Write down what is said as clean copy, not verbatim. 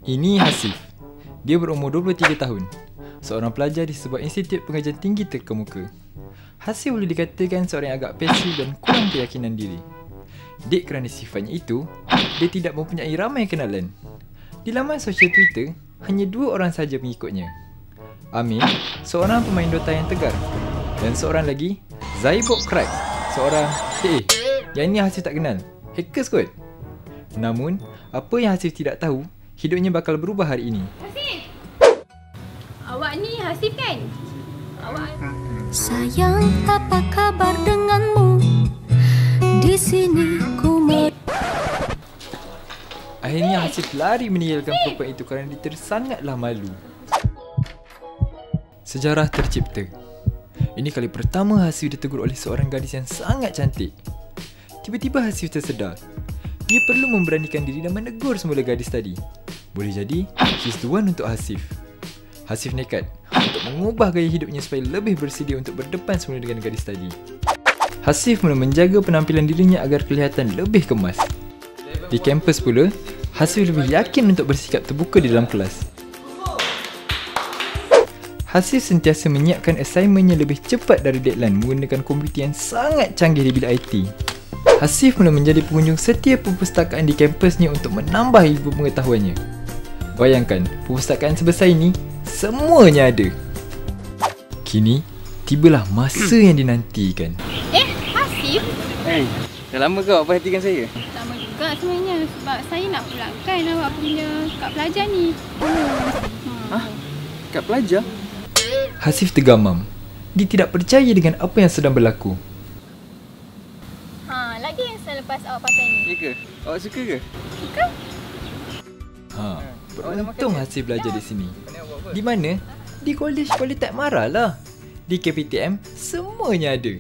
Ini Hasif. Dia berumur 23 tahun. Seorang pelajar di sebuah institut pengajian tinggi terkemuka. Hasif boleh dikatakan seorang yang agak pasif dan kurang keyakinan diri. Dek kerana sifatnya itu, dia tidak mempunyai ramai kenalan. Di laman sosial Twitter, hanya 2 orang sahaja pengikutnya. Amir, seorang pemain Dota yang tegar. Dan seorang lagi, Zaibok Crack, seorang yang ini Hasif tak kenal. Hackers kot. Namun, apa yang Hasif tidak tahu, hidupnya bakal berubah hari ini. Hasif! Awak ni Hasif kan? Awak... Sayang, apa kabar denganmu? Di sini ku Akhirnya Hasif lari meninggalkan perempuan itu kerana dia sangatlah malu. Sejarah tercipta. Ini kali pertama Hasif ditegur oleh seorang gadis yang sangat cantik. Tiba-tiba Hasif tersedar. Dia perlu memberanikan diri dan menegur semula gadis tadi. Boleh jadi, she's the one untuk Hasif. Hasif nekat untuk mengubah gaya hidupnya supaya lebih bersedia untuk berdepan semula dengan gadis tadi. Hasif mula menjaga penampilan dirinya agar kelihatan lebih kemas. Di kampus pula, Hasif lebih yakin untuk bersikap terbuka di dalam kelas. Hasif sentiasa menyiapkan assignmentnya lebih cepat dari deadline menggunakan komputer yang sangat canggih di bilik IT. Hasif mula menjadi pengunjung setiap perpustakaan di kampusnya untuk menambah ilmu pengetahuannya. Bayangkan, perpustakaan sebesar ini, semuanya ada. Kini, tibalah masa yang dinantikan. Hasif? Dah lama kau perhatikan saya? Lama juga sebenarnya sebab saya nak pulangkan awak punya kad pelajar ni. Kad pelajar? Hasif tergamam. Dia tidak percaya dengan apa yang sedang berlaku. Lagi yang selepas awak pakai ni. Ya ke? Awak suka ke? Suka? Beruntung Hasif belajar di sini. Di mana? Di College Polytech Mara lah. Di KPTM, semuanya ada.